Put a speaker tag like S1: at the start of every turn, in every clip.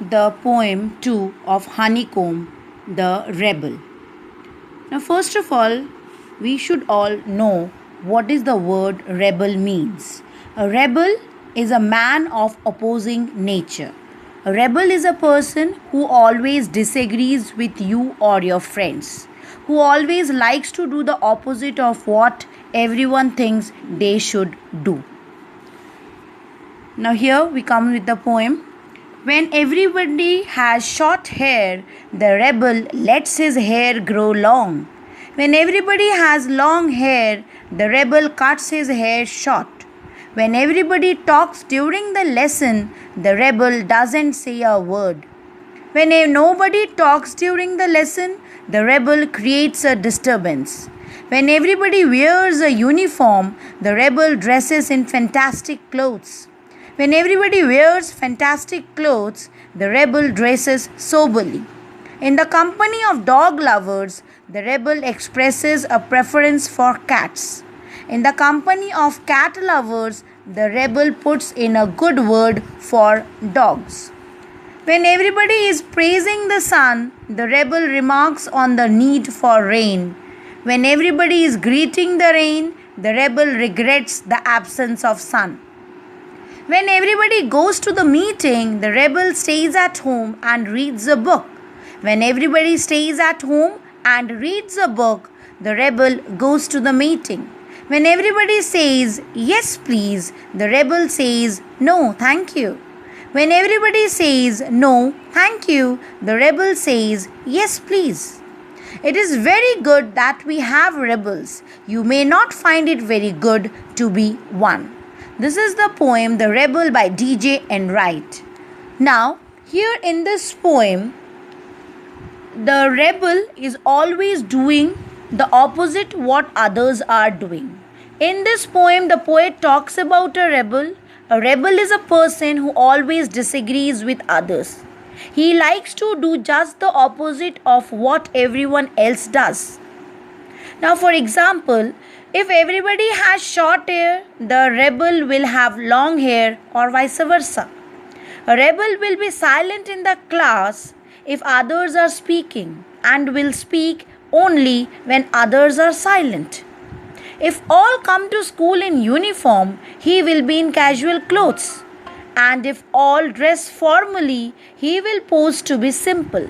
S1: the poem 2 of Honeycomb, The Rebel. Now, first of all, we should all know what is the word rebel means. A rebel is a man of opposing nature. A rebel is a person who always disagrees with you or your friends, who always likes to do the opposite of what everyone thinks they should do. Now, here we come with the poem. When everybody has short hair, the rebel lets his hair grow long. When everybody has long hair, the rebel cuts his hair short. When everybody talks during the lesson, the rebel doesn't say a word. When nobody talks during the lesson, the rebel creates a disturbance. When everybody wears a uniform, the rebel dresses in fantastic clothes. When everybody wears fantastic clothes, the rebel dresses soberly. In the company of dog lovers, the rebel expresses a preference for cats. In the company of cat lovers, the rebel puts in a good word for dogs. When everybody is praising the sun, the rebel remarks on the need for rain. When everybody is greeting the rain, the rebel regrets the absence of sun. When everybody goes to the meeting, the rebel stays at home and reads a book. When everybody stays at home and reads a book, the rebel goes to the meeting. When everybody says, yes please, the rebel says, no thank you. When everybody says, no thank you, the rebel says, yes please. It is very good that we have rebels. You may not find it very good to be one. This is the poem The Rebel by D.J. Enright. Now, here in this poem, the rebel is always doing the opposite what others are doing. In this poem, the poet talks about a rebel. A rebel is a person who always disagrees with others. He likes to do just the opposite of what everyone else does. Now, for example, if everybody has short hair, the rebel will have long hair or vice versa. A rebel will be silent in the class if others are speaking and will speak only when others are silent. If all come to school in uniform, he will be in casual clothes. And if all dress formally, he will pose to be simple.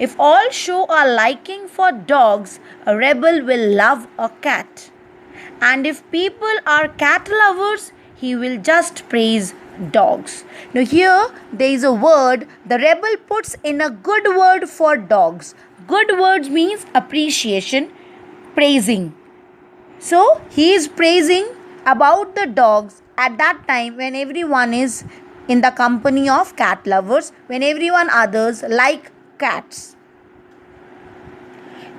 S1: If all show a liking for dogs, a rebel will love a cat. And if people are cat lovers, he will just praise dogs. Now here there is a word the rebel puts in a good word for dogs. Good words means appreciation, praising. So he is praising about the dogs at that time when everyone is in the company of cat lovers, when everyone others like cats.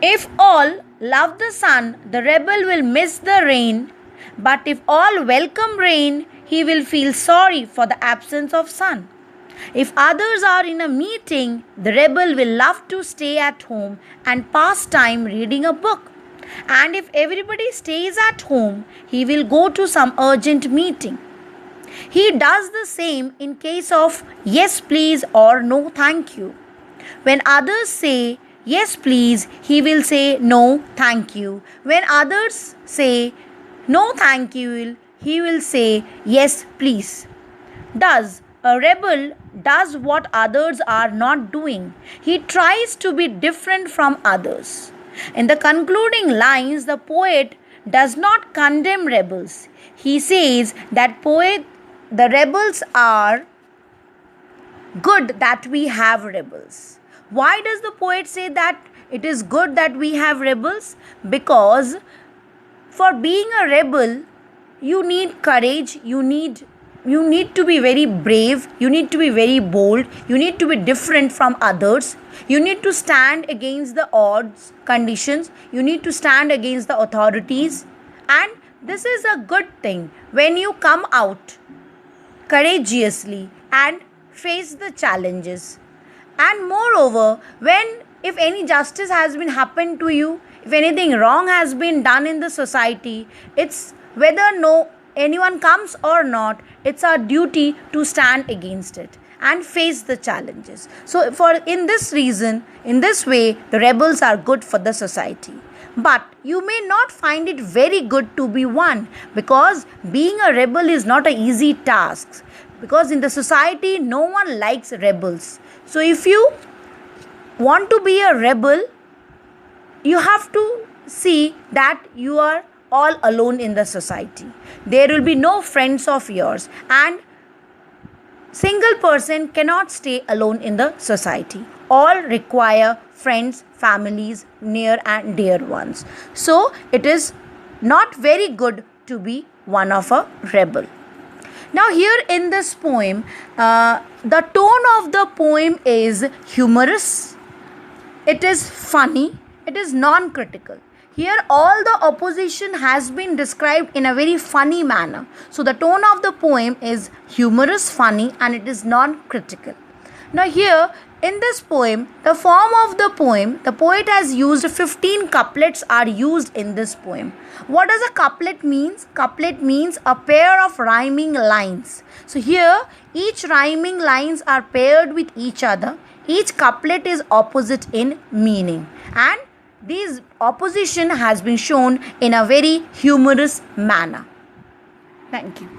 S1: If all love the sun, the rebel will miss the rain. But if all welcome rain, he will feel sorry for the absence of sun. If others are in a meeting, the rebel will love to stay at home and pass time reading a book. And if everybody stays at home, he will go to some urgent meeting. He does the same in case of yes please or no thank you. When others say yes please, he will say no thank you. When others say no thank you, he will say yes please. Thus, a rebel does what others are not doing. He tries to be different from others. In the concluding lines, the poet does not condemn rebels. He says that the rebels are good that we have rebels. Why does the poet say that it is good that we have rebels? Because for being a rebel, you need courage, you need to be very brave, you need to be very bold, you need to be different from others, you need to stand against the odds, conditions, you need to stand against the authorities. And this is a good thing when you come out courageously and face the challenges. And moreover, if any justice has been happened to you, if anything wrong has been done in the society, it's whether anyone comes or not, it's our duty to stand against it and face the challenges. So for in this reason, in this way, the rebels are good for the society. But you may not find it very good to be one, because being a rebel is not an easy task, because in the society no one likes rebels. So if you want to be a rebel, you have to see that you are all alone in the society. There will be no friends of yours, and single person cannot stay alone in the society. All require friends, families, near and dear ones. So it is not very good to be one of a rebel. Now here in this poem, the tone of the poem is humorous, it is funny, it is non-critical. Here all the opposition has been described in a very funny manner. So the tone of the poem is humorous, funny, and it is non-critical. Now here in this poem, the form of the poem, the poet has used 15 couplets are used in this poem. What does a couplet means? Couplet means a pair of rhyming lines. So here each rhyming lines are paired with each other. Each couplet is opposite in meaning, and this opposition has been shown in a very humorous manner. Thank you.